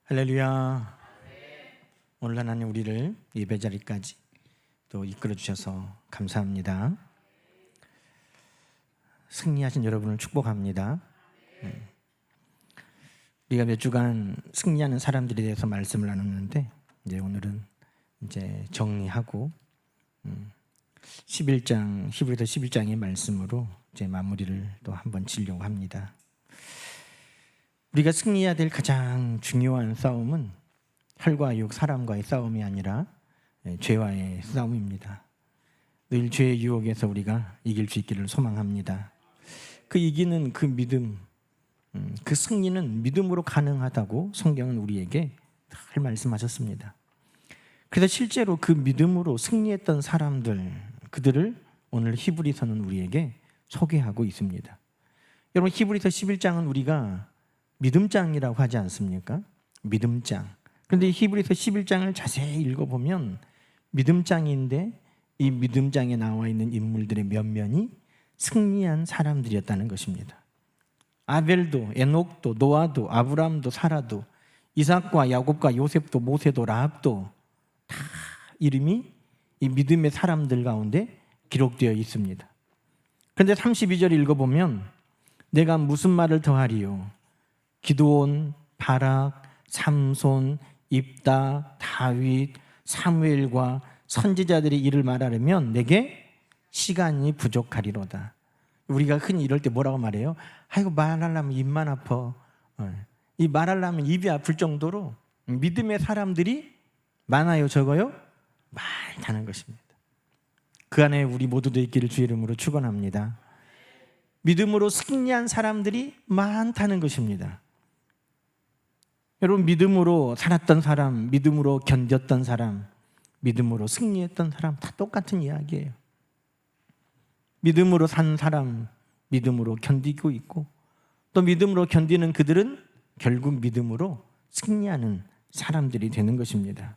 할렐루야. 오늘 하나님 우리를 예배 자리까지 또 이끌어 주셔서 감사합니다. 승리하신 여러분을 축복합니다. 우리가 몇 주간 승리하는 사람들에 대해서 말씀을 나눴는데 이제 오늘은 정리하고 11장 히브리서 11장의 말씀으로 이제 마무리를 또 한번 지려고 합니다. 우리가 승리해야 될 가장 중요한 싸움은 혈과 육, 사람과의 싸움이 아니라 죄와의 싸움입니다. 늘 죄의 유혹에서 우리가 이길 수 있기를 소망합니다. 그 이기는 그 믿음, 그 승리는 믿음으로 가능하다고 성경은 우리에게 늘 말씀하셨습니다. 그래서 실제로 그 믿음으로 승리했던 사람들, 그들을 오늘 히브리서는 우리에게 소개하고 있습니다. 여러분, 히브리서 11장은 우리가 믿음장이라고 하지 않습니까? 믿음장. 그런데 히브리서 11장을 자세히 읽어보면 믿음장인데 이 믿음장에 나와 있는 인물들의 면면이 승리한 사람들이었다는 것입니다. 아벨도, 에녹도, 노아도, 아브람도, 사라도, 이삭과 야곱과 요셉도, 모세도, 라합도 다 이름이 이 믿음의 사람들 가운데 기록되어 있습니다. 그런데 32절 읽어보면 내가 무슨 말을 더하리요? 기드온, 바락, 삼손, 입다, 다윗, 사무엘과 선지자들의 일을 말하려면 내게 시간이 부족하리로다. 우리가 흔히 이럴 때 뭐라고 말해요? 아이고, 말하려면 입만 아파. 이 말하려면 입이 아플 정도로 믿음의 사람들이 많아요, 적어요? 많다는 것입니다. 그 안에 우리 모두도 있기를 주의 이름으로 축원합니다. 믿음으로 승리한 사람들이 많다는 것입니다. 여러분, 믿음으로 살았던 사람, 믿음으로 견뎠던 사람, 믿음으로 승리했던 사람 다 똑같은 이야기예요. 믿음으로 산 사람, 믿음으로 견디고 있고 또 믿음으로 견디는 그들은 결국 믿음으로 승리하는 사람들이 되는 것입니다.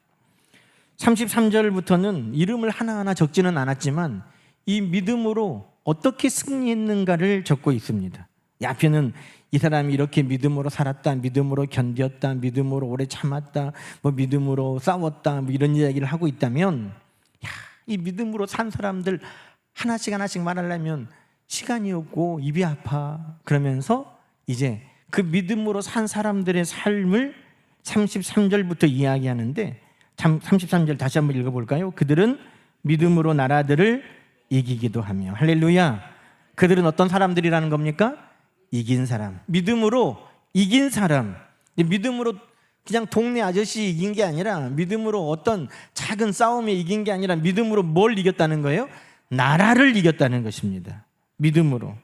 33절부터는 이름을 하나하나 적지는 않았지만 이 믿음으로 어떻게 승리했는가를 적고 있습니다. 이 앞에는 이 사람이 이렇게 믿음으로 살았다, 믿음으로 견뎠다, 믿음으로 오래 참았다, 믿음으로 싸웠다, 이런 이야기를 하고 있다면, 이 믿음으로 산 사람들 하나씩 말하려면 시간이 없고 입이 아파. 그러면서 이제 그 믿음으로 산 사람들의 삶을 33절부터 이야기하는데, 33절 다시 한번 읽어볼까요? 그들은 믿음으로 나라들을 이기기도 하며. 할렐루야. 그들은 어떤 사람들이라는 겁니까? 이긴 사람. 믿음으로 이긴 사람. 믿음으로 그냥 동네 아저씨 이긴 게 아니라, 믿음으로 어떤 작은 싸움에 이긴 게 아니라 믿음으로 뭘 이겼다는 거예요? 나라를 이겼다는 것입니다. 믿음으로.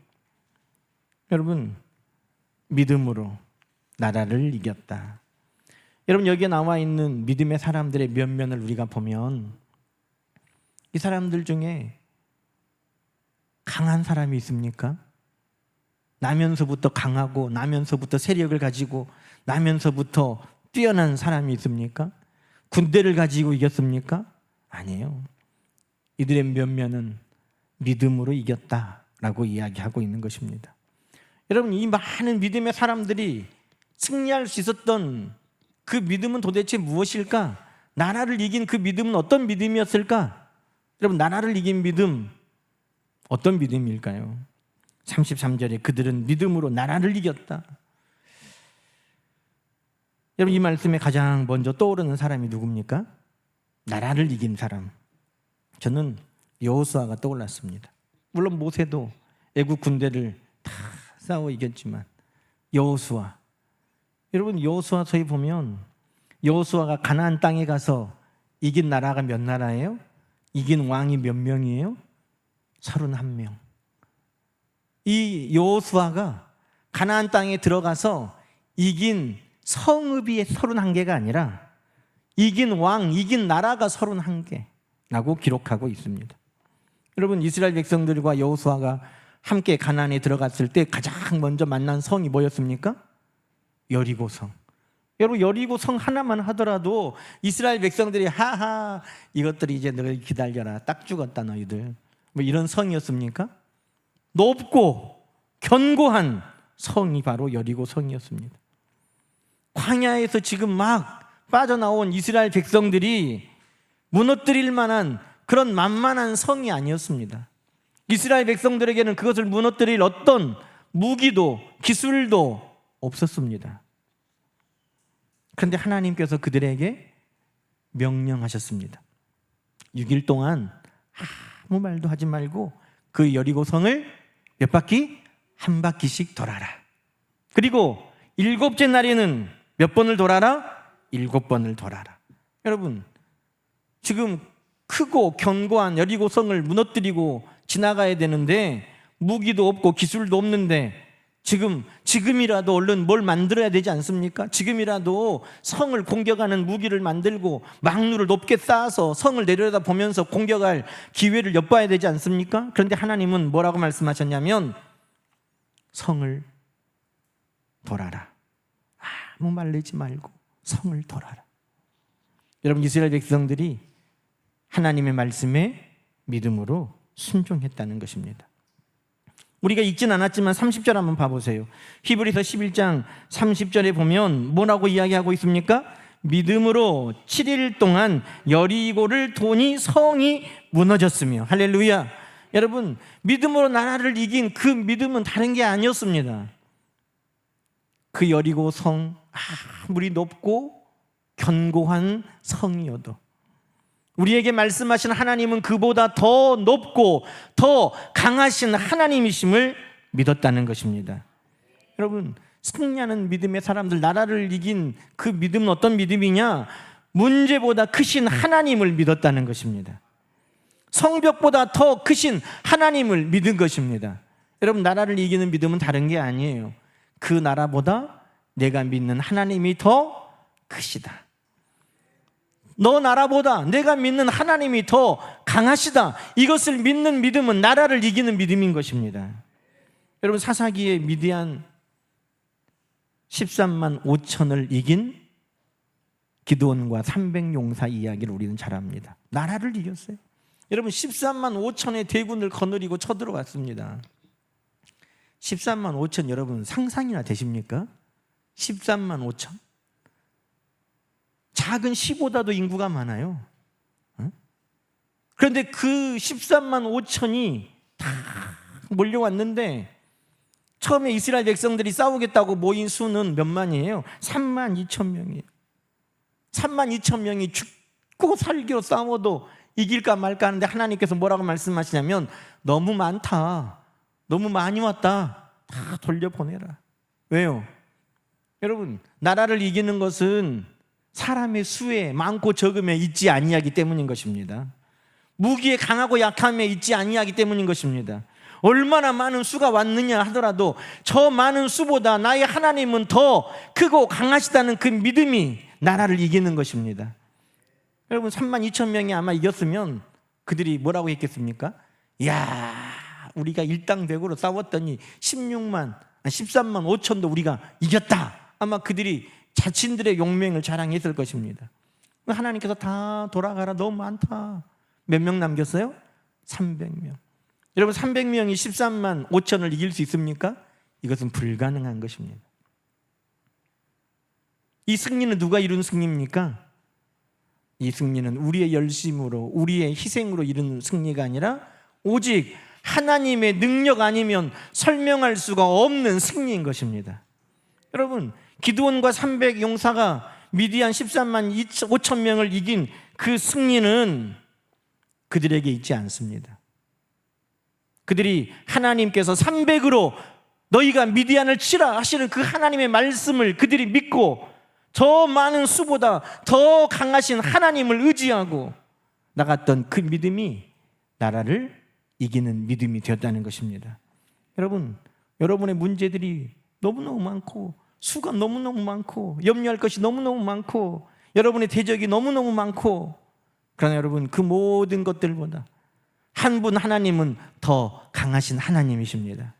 여러분, 믿음으로 나라를 이겼다. 여러분, 여기에 나와 있는 믿음의 사람들의 면면을 우리가 보면 이 사람들 중에 강한 사람이 있습니까? 나면서부터 강하고, 나면서부터 세력을 가지고, 나면서부터 뛰어난 사람이 있습니까? 군대를 가지고 이겼습니까? 아니에요. 이들의 면면은 믿음으로 이겼다라고 이야기하고 있는 것입니다. 여러분, 이 많은 믿음의 사람들이 승리할 수 있었던 그 믿음은 도대체 무엇일까? 나라를 이긴 그 믿음은 어떤 믿음이었을까? 여러분, 나라를 이긴 믿음 어떤 믿음일까요? 33절에 그들은 믿음으로 나라를 이겼다. 여러분, 이 말씀에 가장 먼저 떠오르는 사람이 누굽니까? 나라를 이긴 사람. 저는 여호수아가 떠올랐습니다. 물론 모세도 애국 군대를 다 싸워 이겼지만 여호수아. 여러분, 여호수아서에 보면 여호수아가 가나안 땅에 가서 이긴 나라가 몇 나라예요? 이긴 왕이 몇 명이에요? 31명. 이 여호수아가 가나안 땅에 들어가서 이긴 성읍이 31개가 아니라 이긴 왕, 이긴 나라가 31개라고 기록하고 있습니다. 여러분, 이스라엘 백성들과 여호수아가 함께 가나안에 들어갔을 때 가장 먼저 만난 성이 뭐였습니까? 여리고성. 여러분, 여리고성 하나만 하더라도 이스라엘 백성들이 하하, 이것들이 이제 너희 기다려라, 딱 죽었다 너희들, 이런 성이었습니까? 높고 견고한 성이 바로 여리고 성이었습니다. 광야에서 지금 막 빠져나온 이스라엘 백성들이 무너뜨릴 만한 그런 만만한 성이 아니었습니다. 이스라엘 백성들에게는 그것을 무너뜨릴 어떤 무기도 기술도 없었습니다. 그런데 하나님께서 그들에게 명령하셨습니다. 6일 동안 아무 말도 하지 말고 그 여리고성을 몇 바퀴? 한 바퀴씩 돌아라. 그리고 7째 날에는 몇 번을 돌아라? 7번을 돌아라. 여러분, 지금 크고 견고한 여리고성을 무너뜨리고 지나가야 되는데 무기도 없고 기술도 없는데 지금이라도 얼른 뭘 만들어야 되지 않습니까? 지금이라도 성을 공격하는 무기를 만들고 망루를 높게 쌓아서 성을 내려다 보면서 공격할 기회를 엿봐야 되지 않습니까? 그런데 하나님은 뭐라고 말씀하셨냐면 성을 돌아라. 아무 말 내지 말고 성을 돌아라. 여러분, 이스라엘 백성들이 하나님의 말씀에 믿음으로 순종했다는 것입니다. 우리가 읽진 않았지만 30절 한번 봐보세요. 히브리서 11장 30절에 보면 뭐라고 이야기하고 있습니까? 믿음으로 7일 동안 여리고를 도니 성이 무너졌으며. 할렐루야. 여러분, 믿음으로 나라를 이긴 그 믿음은 다른 게 아니었습니다. 그 여리고 성, 아무리 높고 견고한 성이어도 우리에게 말씀하신 하나님은 그보다 더 높고 더 강하신 하나님이심을 믿었다는 것입니다. 여러분, 승리하는 믿음의 사람들, 나라를 이긴 그 믿음은 어떤 믿음이냐? 문제보다 크신 하나님을 믿었다는 것입니다. 성벽보다 더 크신 하나님을 믿은 것입니다. 여러분, 나라를 이기는 믿음은 다른 게 아니에요. 그 나라보다 내가 믿는 하나님이 더 크시다. 너 나라보다 내가 믿는 하나님이 더 강하시다. 이것을 믿는 믿음은 나라를 이기는 믿음인 것입니다. 여러분, 사사기에 미디안 13만 5천을 이긴 기드온과 300용사 이야기를 우리는 잘 압니다. 나라를 이겼어요. 여러분, 13만 5천의 대군을 거느리고 쳐들어왔습니다. 13만 5천 여러분 상상이나 되십니까? 13만 5천? 작은 시보다도 인구가 많아요. 그런데 그 13만 5천이 다 몰려왔는데 처음에 이스라엘 백성들이 싸우겠다고 모인 수는 몇 만이에요? 3만 2천 명이에요. 3만 2천 명이 죽고 살기로 싸워도 이길까 말까 하는데 하나님께서 뭐라고 말씀하시냐면 너무 많다. 너무 많이 왔다. 다 돌려보내라. 왜요? 여러분, 나라를 이기는 것은 사람의 수에 많고 적음에 있지 아니하기 때문인 것입니다. 무기에 강하고 약함에 있지 아니하기 때문인 것입니다. 얼마나 많은 수가 왔느냐 하더라도 저 많은 수보다 나의 하나님은 더 크고 강하시다는 그 믿음이 나라를 이기는 것입니다. 여러분, 3만 2천 명이 아마 이겼으면 그들이 뭐라고 했겠습니까? 이야, 우리가 일당백으로 싸웠더니 13만 5천도 우리가 이겼다. 아마 그들이 자신들의 용맹을 자랑했을 것입니다. 하나님께서 다 돌아가라, 너무 많다. 몇 명 남겼어요? 300명. 여러분, 300명이 13만 5천을 이길 수 있습니까? 이것은 불가능한 것입니다. 이 승리는 누가 이룬 승리입니까? 이 승리는 우리의 열심으로, 우리의 희생으로 이룬 승리가 아니라 오직 하나님의 능력 아니면 설명할 수가 없는 승리인 것입니다. 여러분, 기드온과 300용사가 미디안 13만 5천 명을 이긴 그 승리는 그들에게 있지 않습니다. 그들이 하나님께서 300으로 너희가 미디안을 치라 하시는 그 하나님의 말씀을 그들이 믿고 저 많은 수보다 더 강하신 하나님을 의지하고 나갔던 그 믿음이 나라를 이기는 믿음이 되었다는 것입니다. 여러분, 여러분의 문제들이 너무너무 많고 수가 너무너무 많고 염려할 것이 너무너무 많고 여러분의 대적이 너무너무 많고, 그러나 여러분, 그 모든 것들보다 한 분 하나님은 더 강하신 하나님이십니다.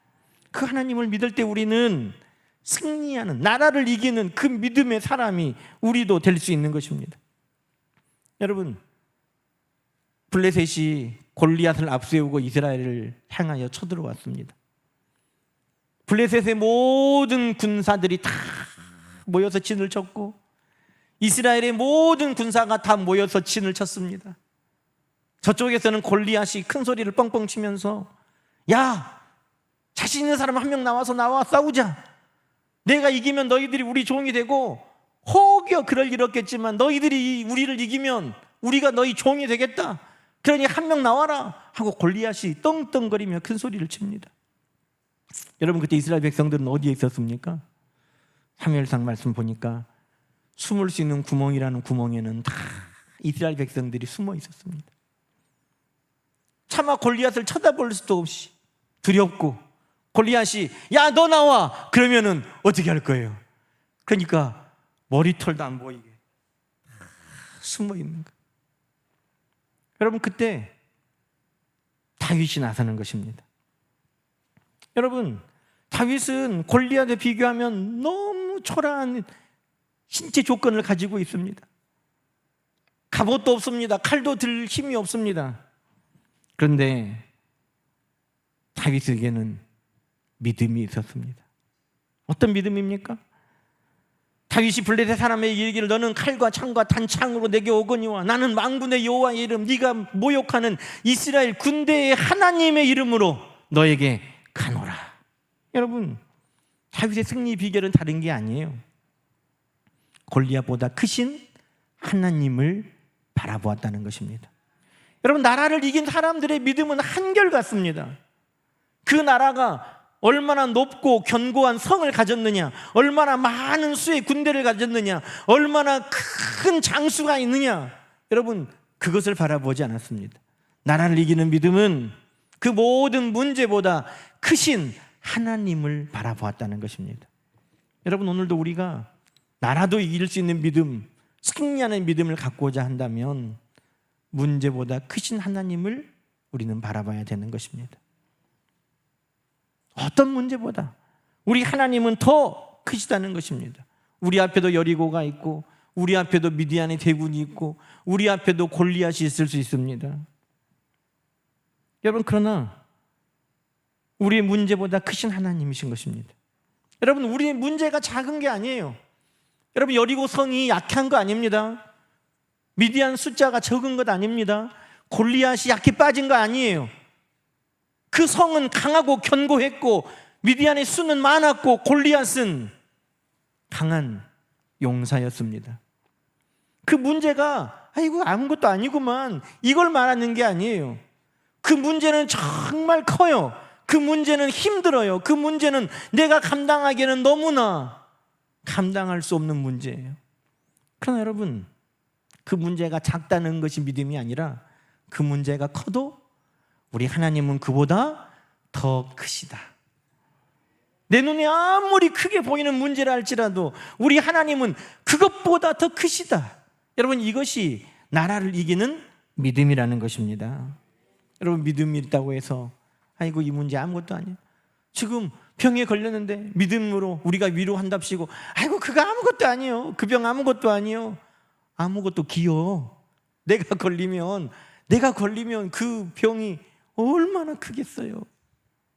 그 하나님을 믿을 때 우리는 승리하는, 나라를 이기는 그 믿음의 사람이 우리도 될 수 있는 것입니다. 여러분, 블레셋이 골리앗을 앞세우고 이스라엘을 향하여 쳐들어왔습니다. 블레셋의 모든 군사들이 다 모여서 진을 쳤고 이스라엘의 모든 군사가 다 모여서 진을 쳤습니다. 저쪽에서는 골리앗이 큰 소리를 뻥뻥 치면서 야, 자신 있는 사람 한 명 나와 싸우자. 내가 이기면 너희들이 우리 종이 되고 혹여 그럴 일 없겠지만 너희들이 우리를 이기면 우리가 너희 종이 되겠다. 그러니 한 명 나와라 하고 골리앗이 떵떵거리며 큰 소리를 칩니다. 여러분, 그때 이스라엘 백성들은 어디에 있었습니까? 사무엘상 말씀 보니까 숨을 수 있는 구멍이라는 구멍에는 다 이스라엘 백성들이 숨어 있었습니다. 차마 골리앗을 쳐다볼 수도 없이 두렵고, 골리앗이 야, 너 나와 그러면은 어떻게 할 거예요? 그러니까 머리털도 안 보이게 숨어 있는 거예요. 여러분, 그때 다윗이 나서는 것입니다. 여러분, 다윗은 골리앗에 비교하면 너무 초라한 신체 조건을 가지고 있습니다. 갑옷도 없습니다. 칼도 들 힘이 없습니다. 그런데 다윗에게는 믿음이 있었습니다. 어떤 믿음입니까? 다윗이 블레셋 사람에게 이르기를 너는 칼과 창과 단창으로 내게 오거니와 나는 만군의 여호와의 이름 네가 모욕하는 이스라엘 군대의 하나님의 이름으로 너에게 가노라. 여러분, 다윗의 승리 비결은 다른 게 아니에요. 골리앗보다 크신 하나님을 바라보았다는 것입니다. 여러분, 나라를 이긴 사람들의 믿음은 한결같습니다. 그 나라가 얼마나 높고 견고한 성을 가졌느냐, 얼마나 많은 수의 군대를 가졌느냐, 얼마나 큰 장수가 있느냐, 여러분, 그것을 바라보지 않았습니다. 나라를 이기는 믿음은 그 모든 문제보다 크신 하나님을 바라보았다는 것입니다. 여러분, 오늘도 우리가 나라도 이길 수 있는 믿음, 승리하는 믿음을 갖고자 한다면 문제보다 크신 하나님을 우리는 바라봐야 되는 것입니다. 어떤 문제보다 우리 하나님은 더 크시다는 것입니다. 우리 앞에도 여리고가 있고 우리 앞에도 미디안의 대군이 있고 우리 앞에도 골리앗이 있을 수 있습니다. 여러분, 그러나 우리의 문제보다 크신 하나님이신 것입니다. 여러분, 우리의 문제가 작은 게 아니에요. 여러분, 여리고 성이 약한 거 아닙니다. 미디안 숫자가 적은 것 아닙니다. 골리앗이 약해 빠진 거 아니에요. 그 성은 강하고 견고했고 미디안의 수는 많았고 골리앗은 강한 용사였습니다. 그 문제가 아이고 아무것도 아니구만 이걸 말하는 게 아니에요. 그 문제는 정말 커요. 그 문제는 힘들어요. 그 문제는 내가 감당하기에는 너무나 감당할 수 없는 문제예요. 그러나 여러분, 그 문제가 작다는 것이 믿음이 아니라 그 문제가 커도 우리 하나님은 그보다 더 크시다. 내 눈에 아무리 크게 보이는 문제라 할지라도 우리 하나님은 그것보다 더 크시다. 여러분, 이것이 나라를 이기는 믿음이라는 것입니다. 여러분, 믿음이 있다고 해서 아이고 이 문제 아무것도 아니야, 지금 병에 걸렸는데 믿음으로 우리가 위로한답시고 아이고 그거 아무것도 아니에요, 그 병 아무것도 아니에요. 아무것도 기여. 내가 걸리면 그 병이 얼마나 크겠어요.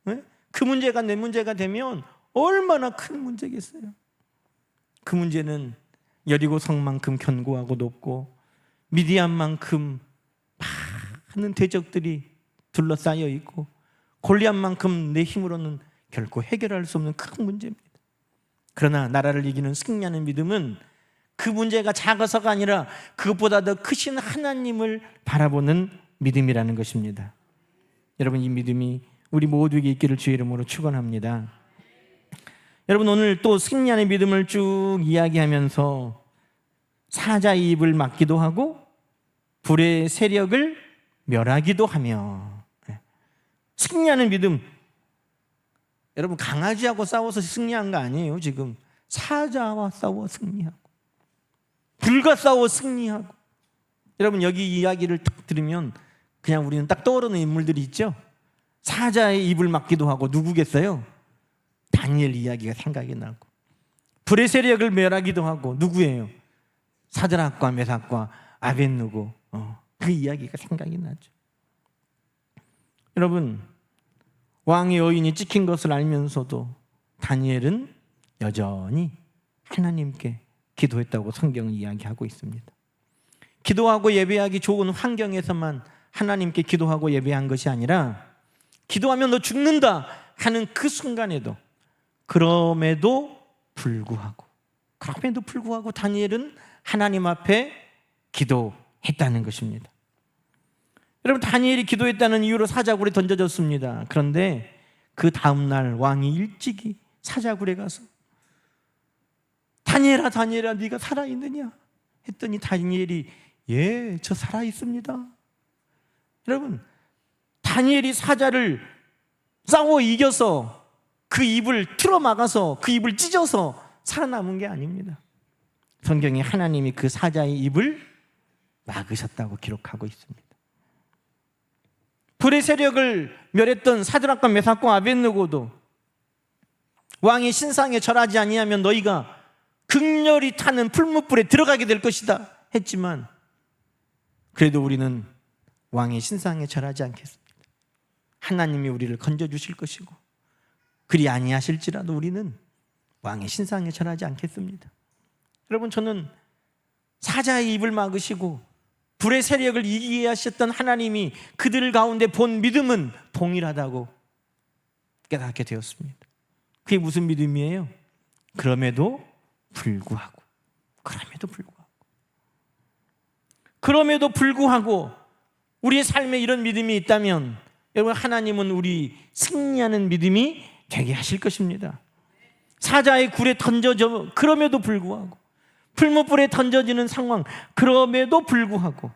네? 그 문제가 내 문제가 되면 얼마나 큰 문제겠어요. 그 문제는 여리고 성만큼 견고하고 높고 미디안만큼 많은 대적들이 둘러싸여 있고 골리앗만큼 내 힘으로는 결코 해결할 수 없는 큰 문제입니다. 그러나 나라를 이기는 승리하는 믿음은 그 문제가 작아서가 아니라 그것보다 더 크신 하나님을 바라보는 믿음이라는 것입니다. 여러분, 이 믿음이 우리 모두에게 있기를 주의 이름으로 축원합니다. 여러분, 오늘 또 승리하는 믿음을 쭉 이야기하면서 사자의 입을 막기도 하고 불의 세력을 멸하기도 하며, 승리하는 믿음, 여러분 강아지하고 싸워서 승리한 거 아니에요. 지금 사자와 싸워 승리하고 불과 싸워 승리하고. 여러분, 여기 이야기를 딱 들으면 그냥 우리는 딱 떠오르는 인물들이 있죠. 사자의 입을 막기도 하고 누구겠어요? 다니엘 이야기가 생각이 나고, 불의 세력을 멸하기도 하고 누구예요? 사드락과 메삭과 아벳느고, 그 이야기가 생각이 나죠. 여러분, 왕의 여인이 찍힌 것을 알면서도 다니엘은 여전히 하나님께 기도했다고 성경은 이야기하고 있습니다. 기도하고 예배하기 좋은 환경에서만 하나님께 기도하고 예배한 것이 아니라 기도하면 너 죽는다 하는 그 순간에도 그럼에도 불구하고 다니엘은 하나님 앞에 기도했다는 것입니다. 여러분, 다니엘이 기도했다는 이유로 사자굴에 던져졌습니다. 그런데 그 다음날 왕이 일찍이 사자굴에 가서 다니엘아 네가 살아있느냐 했더니 다니엘이 예, 저 살아있습니다. 여러분, 다니엘이 사자를 싸워 이겨서 그 입을 틀어막아서 그 입을 찢어서 살아남은 게 아닙니다. 성경에 하나님이 그 사자의 입을 막으셨다고 기록하고 있습니다. 불의 세력을 멸했던 사드락과 메삭과 아벳느고도 왕의 신상에 절하지 아니하면 너희가 극렬히 타는 풀무불에 들어가게 될 것이다 했지만 그래도 우리는 왕의 신상에 절하지 않겠습니다. 하나님이 우리를 건져주실 것이고 그리 아니하실지라도 우리는 왕의 신상에 절하지 않겠습니다. 여러분, 저는 사자의 입을 막으시고 불의 세력을 이기게 하셨던 하나님이 그들 가운데 본 믿음은 동일하다고 깨닫게 되었습니다. 그게 무슨 믿음이에요? 그럼에도 불구하고 우리의 삶에 이런 믿음이 있다면 여러분, 하나님은 우리 승리하는 믿음이 되게 하실 것입니다. 사자의 굴에 던져져 그럼에도 불구하고 풀무불에 던져지는 상황 그럼에도 불구하고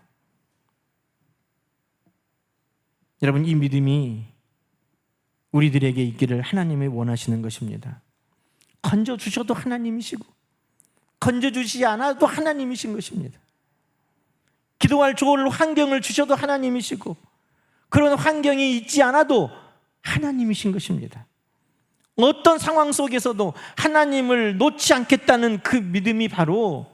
여러분, 이 믿음이 우리들에게 있기를 하나님이 원하시는 것입니다. 건져주셔도 하나님이시고 건져주시지 않아도 하나님이신 것입니다. 기도할 좋은 환경을 주셔도 하나님이시고 그런 환경이 있지 않아도 하나님이신 것입니다. 어떤 상황 속에서도 하나님을 놓지 않겠다는 그 믿음이 바로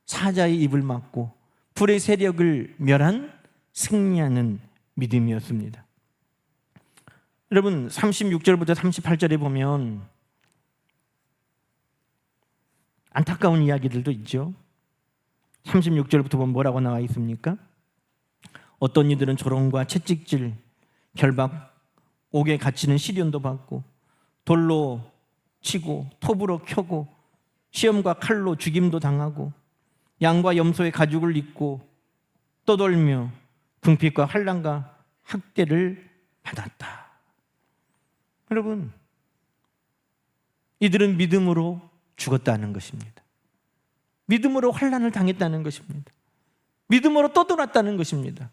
사자의 입을 막고 불의 세력을 멸한 승리하는 믿음이었습니다. 여러분, 36절부터 38절에 보면 안타까운 이야기들도 있죠. 36절부터 보면 뭐라고 나와 있습니까? 어떤 이들은 조롱과 채찍질, 결박, 옥에 갇히는 시련도 받고 돌로 치고 톱으로 켜고 시험과 칼로 죽임도 당하고 양과 염소의 가죽을 입고 떠돌며 궁핍과 환난과 학대를 받았다. 여러분, 이들은 믿음으로 죽었다는 것입니다. 믿음으로 환난을 당했다는 것입니다. 믿음으로 떠돌았다는 것입니다.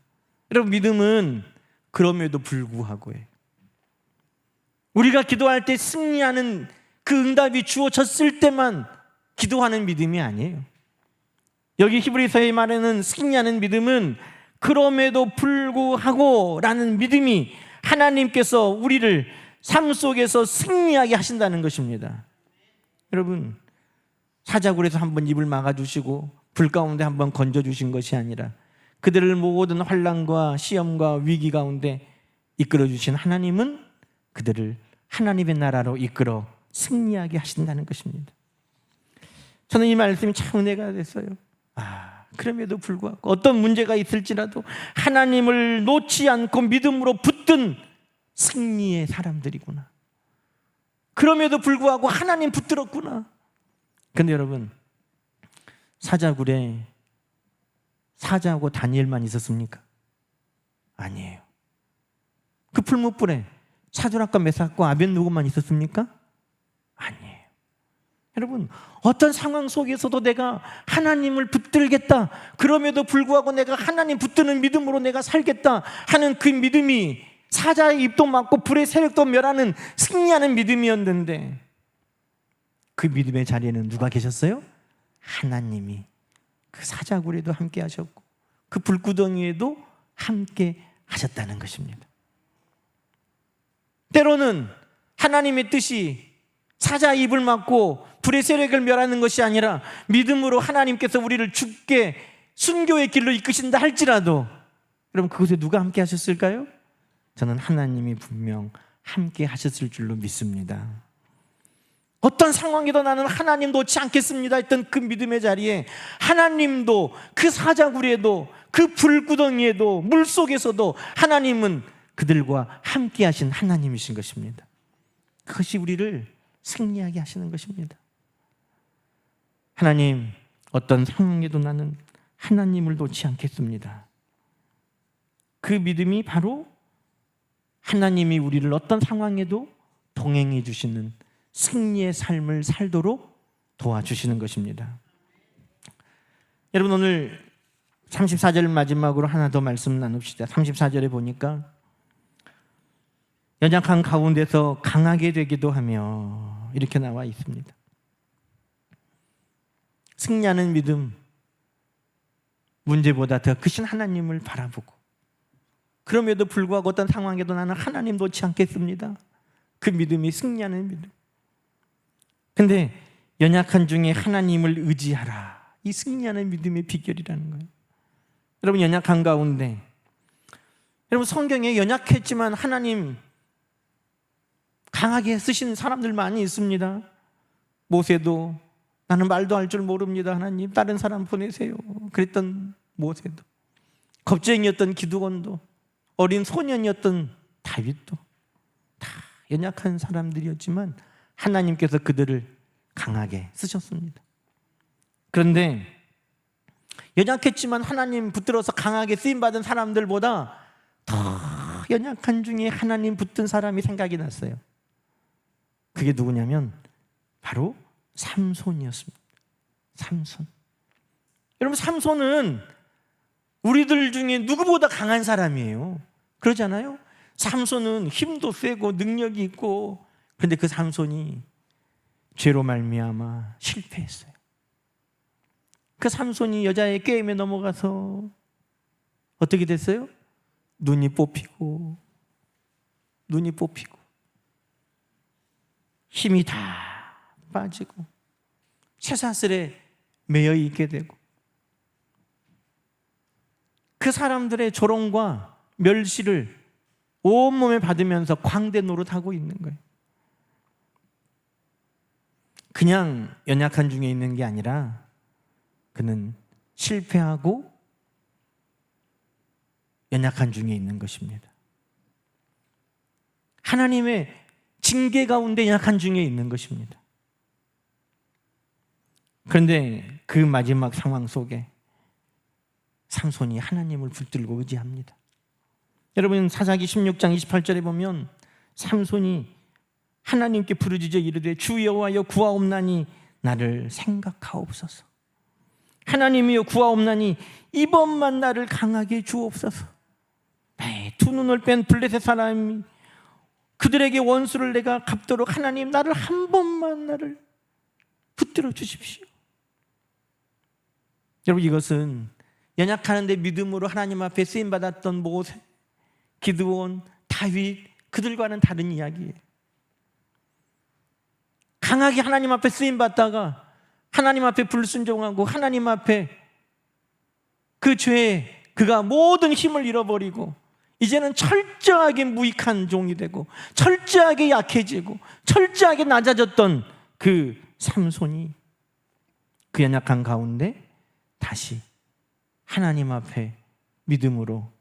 여러분, 믿음은 그럼에도 불구하고예요. 우리가 기도할 때 승리하는 그 응답이 주어졌을 때만 기도하는 믿음이 아니에요. 여기 히브리서에 말하는 승리하는 믿음은 그럼에도 불구하고 라는 믿음이 하나님께서 우리를 삶 속에서 승리하게 하신다는 것입니다. 여러분, 사자굴에서 한번 입을 막아주시고 불 가운데 한번 건져주신 것이 아니라 그들을 모든 환난과 시험과 위기 가운데 이끌어주신 하나님은 그들을 하나님의 나라로 이끌어 승리하게 하신다는 것입니다. 저는 이 말씀이 참 은혜가 됐어요. 그럼에도 불구하고 어떤 문제가 있을지라도 하나님을 놓지 않고 믿음으로 붙든 승리의 사람들이구나. 그럼에도 불구하고 하나님 붙들었구나. 그런데 여러분, 사자굴에 사자하고 다니엘만 있었습니까? 아니에요. 그 풀무불에 사드락과 메삭과 아벳느고만 있었습니까? 아니에요. 여러분, 어떤 상황 속에서도 내가 하나님을 붙들겠다, 그럼에도 불구하고 내가 하나님 붙드는 믿음으로 내가 살겠다 하는 그 믿음이 사자의 입도 막고 불의 세력도 멸하는 승리하는 믿음이었는데 그 믿음의 자리에는 누가 계셨어요? 하나님이 그 사자굴에도 함께 하셨고 그 불구덩이에도 함께 하셨다는 것입니다. 때로는 하나님의 뜻이 사자의 입을 막고 불의 세력을 멸하는 것이 아니라 믿음으로 하나님께서 우리를 죽게 순교의 길로 이끄신다 할지라도 여러분, 그곳에 누가 함께 하셨을까요? 저는 하나님이 분명 함께 하셨을 줄로 믿습니다. 어떤 상황에도 나는 하나님 놓지 않겠습니다 했던 그 믿음의 자리에 하나님도 그 사자굴에도 그 불구덩이에도 물속에서도 하나님은 그들과 함께 하신 하나님이신 것입니다. 그것이 우리를 승리하게 하시는 것입니다. 하나님, 어떤 상황에도 나는 하나님을 놓지 않겠습니다. 그 믿음이 바로 하나님이 우리를 어떤 상황에도 동행해 주시는 승리의 삶을 살도록 도와주시는 것입니다. 여러분, 오늘 34절 마지막으로 하나 더 말씀 나눕시다. 34절에 보니까 연약한 가운데서 강하게 되기도 하며 이렇게 나와 있습니다. 승리하는 믿음, 문제보다 더 크신 하나님을 바라보고 그럼에도 불구하고 어떤 상황에도 나는 하나님 놓지 않겠습니다. 그 믿음이 승리하는 믿음. 근데 연약한 중에 하나님을 의지하라, 이 승리하는 믿음의 비결이라는 거예요. 여러분, 연약한 가운데, 여러분 성경에 연약했지만 하나님 강하게 쓰신 사람들 많이 있습니다. 모세도 나는 말도 할 줄 모릅니다, 하나님 다른 사람 보내세요 그랬던 모세도, 겁쟁이였던 기드온도, 어린 소년이었던 다윗도 다 연약한 사람들이었지만 하나님께서 그들을 강하게 쓰셨습니다. 그런데 연약했지만 하나님 붙들어서 강하게 쓰임받은 사람들보다 더 연약한 중에 하나님 붙든 사람이 생각이 났어요. 그게 누구냐면 바로 삼손이었습니다. 삼손. 여러분, 삼손은 우리들 중에 누구보다 강한 사람이에요. 그러잖아요. 삼손은 힘도 세고 능력이 있고, 그런데 그 삼손이 죄로 말미암아 실패했어요. 그 삼손이 여자의 게임에 넘어가서 어떻게 됐어요? 눈이 뽑히고 힘이 다 빠지고 쇠사슬에 매여 있게 되고 그 사람들의 조롱과 멸시를 온몸에 받으면서 광대 노릇하고 있는 거예요. 그냥 연약한 중에 있는 게 아니라 그는 실패하고 연약한 중에 있는 것입니다. 하나님의 징계 가운데 연약한 중에 있는 것입니다. 그런데 그 마지막 상황 속에 삼손이 하나님을 붙들고 의지합니다. 여러분, 사사기 16장 28절에 보면 삼손이 하나님께 부르짖어 이르되 주 여호와여 구하옵나니 나를 생각하옵소서. 하나님이여 구하옵나니 이번만 나를 강하게 주옵소서. 두 눈을 뺀 블레셋 사람이 그들에게 원수를 내가 갚도록 하나님 나를 한 번만 나를 붙들어 주십시오. 여러분, 이것은 연약하는데 믿음으로 하나님 앞에 쓰임받았던 모세, 기드온, 다윗, 그들과는 다른 이야기예요. 강하게 하나님 앞에 쓰임받다가 하나님 앞에 불순종하고 하나님 앞에 그 죄에 그가 모든 힘을 잃어버리고 이제는 철저하게 무익한 종이 되고 철저하게 약해지고 철저하게 낮아졌던 그 삼손이 그 연약한 가운데 다시 하나님 앞에 믿음으로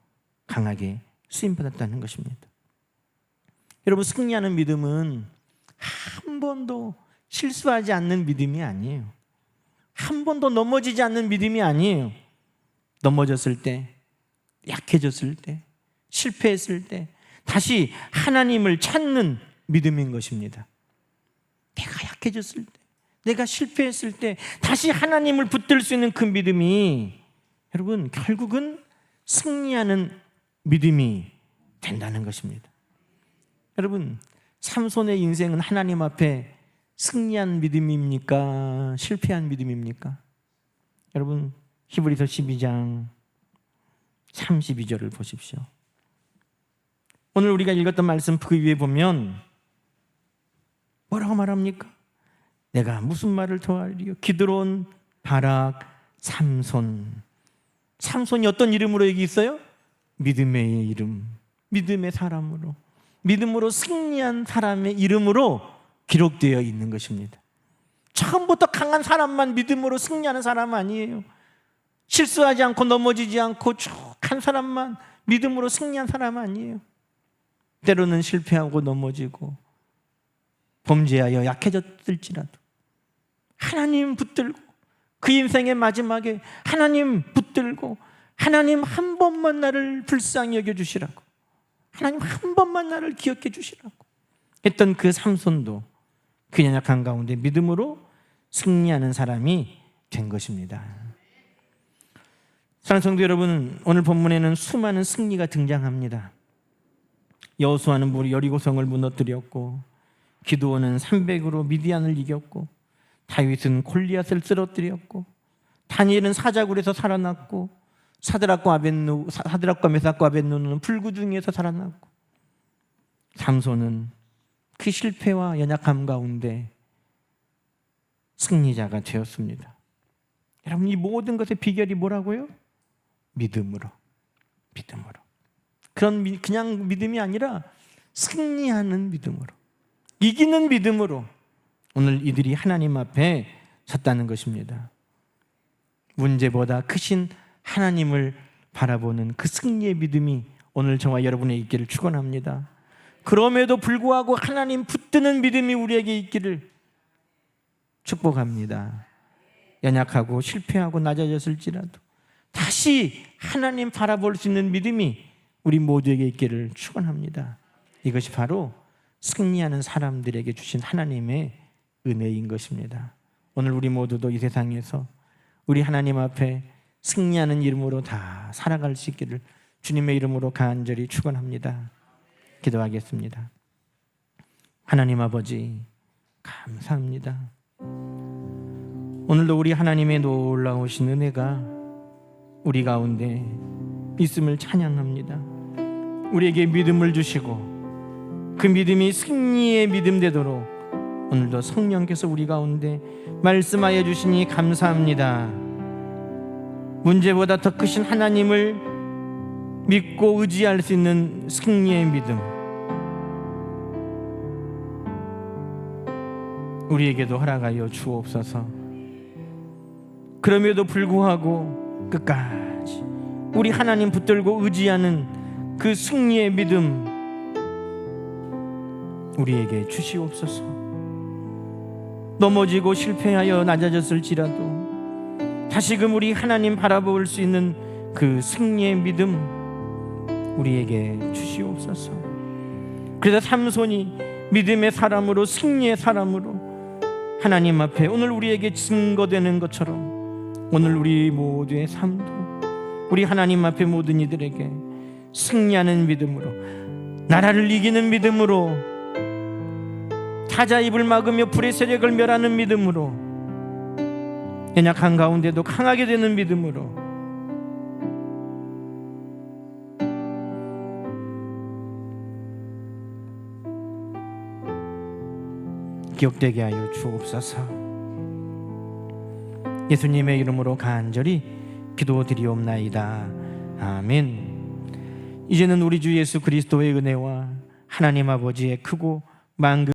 강하게 쓰임받았다는 것입니다. 여러분, 승리하는 믿음은 한 번도 실수하지 않는 믿음이 아니에요. 한 번도 넘어지지 않는 믿음이 아니에요. 넘어졌을 때, 약해졌을 때, 실패했을 때 다시 하나님을 찾는 믿음인 것입니다. 내가 약해졌을 때, 내가 실패했을 때 다시 하나님을 붙들 수 있는 그 믿음이 여러분 결국은 승리하는 믿음이 된다는 것입니다. 여러분, 삼손의 인생은 하나님 앞에 승리한 믿음입니까? 실패한 믿음입니까? 여러분, 히브리서 12장 32절을 보십시오. 오늘 우리가 읽었던 말씀 그 위에 보면 뭐라고 말합니까? 내가 무슨 말을 더하리요? 기드론, 바락, 삼손. 삼손이 어떤 이름으로 여기 있어요? 믿음의 이름, 믿음의 사람으로, 믿음으로 승리한 사람의 이름으로 기록되어 있는 것입니다. 처음부터 강한 사람만 믿음으로 승리하는 사람 아니에요. 실수하지 않고 넘어지지 않고 쭉 한 사람만 믿음으로 승리한 사람 아니에요. 때로는 실패하고 넘어지고 범죄하여 약해졌을지라도 하나님 붙들고 그 인생의 마지막에 하나님 붙들고 하나님 한 번만 나를 불쌍히 여겨주시라고, 하나님 한 번만 나를 기억해 주시라고 했던 그 삼손도 그 연약한 가운데 믿음으로 승리하는 사람이 된 것입니다. 사랑하는 성도 여러분, 오늘 본문에는 수많은 승리가 등장합니다. 여호수아는 여리고성을 무너뜨렸고, 기드온은 300으로 미디안을 이겼고, 다윗은 골리앗을 쓰러뜨렸고, 다니엘은 사자굴에서 살아났고, 사드락과 메삭과 아벳노는 불구덩이에서 살아났고, 삼손은 그 실패와 연약함 가운데 승리자가 되었습니다. 여러분, 이 모든 것의 비결이 뭐라고요? 믿음으로. 그냥 믿음이 아니라 승리하는 믿음으로, 이기는 믿음으로 오늘 이들이 하나님 앞에 섰다는 것입니다. 문제보다 크신 하나님을 바라보는 그 승리의 믿음이 오늘 저와 여러분에 있기를 축원합니다. 그럼에도 불구하고 하나님 붙드는 믿음이 우리에게 있기를 축복합니다. 연약하고 실패하고 낮아졌을지라도 다시 하나님 바라볼 수 있는 믿음이 우리 모두에게 있기를 축원합니다. 이것이 바로 승리하는 사람들에게 주신 하나님의 은혜인 것입니다. 오늘 우리 모두도 이 세상에서 우리 하나님 앞에 승리하는 이름으로 다 살아갈 수 있기를 주님의 이름으로 간절히 축원합니다. 기도하겠습니다. 하나님 아버지, 감사합니다. 오늘도 우리 하나님의 놀라우신 은혜가 우리 가운데 있음을 찬양합니다. 우리에게 믿음을 주시고 그 믿음이 승리의 믿음 되도록 오늘도 성령께서 우리 가운데 말씀하여 주시니 감사합니다. 문제보다 더 크신 하나님을 믿고 의지할 수 있는 승리의 믿음 우리에게도 허락하여 주옵소서. 그럼에도 불구하고 끝까지 우리 하나님 붙들고 의지하는 그 승리의 믿음 우리에게 주시옵소서. 넘어지고 실패하여 낮아졌을지라도 다시금 우리 하나님 바라볼 수 있는 그 승리의 믿음 우리에게 주시옵소서. 그래서 삼손이 믿음의 사람으로, 승리의 사람으로 하나님 앞에 오늘 우리에게 증거되는 것처럼 오늘 우리 모두의 삶도 우리 하나님 앞에 모든 이들에게 승리하는 믿음으로, 나라를 이기는 믿음으로, 타자 입을 막으며 불의 세력을 멸하는 믿음으로, 연약한 가운데도 강하게 되는 믿음으로 기억되게 하여 주옵소서. 예수님의 이름으로 간절히 기도드리옵나이다. 아멘. 이제는 우리 주 예수 그리스도의 은혜와 하나님 아버지의 크고 만극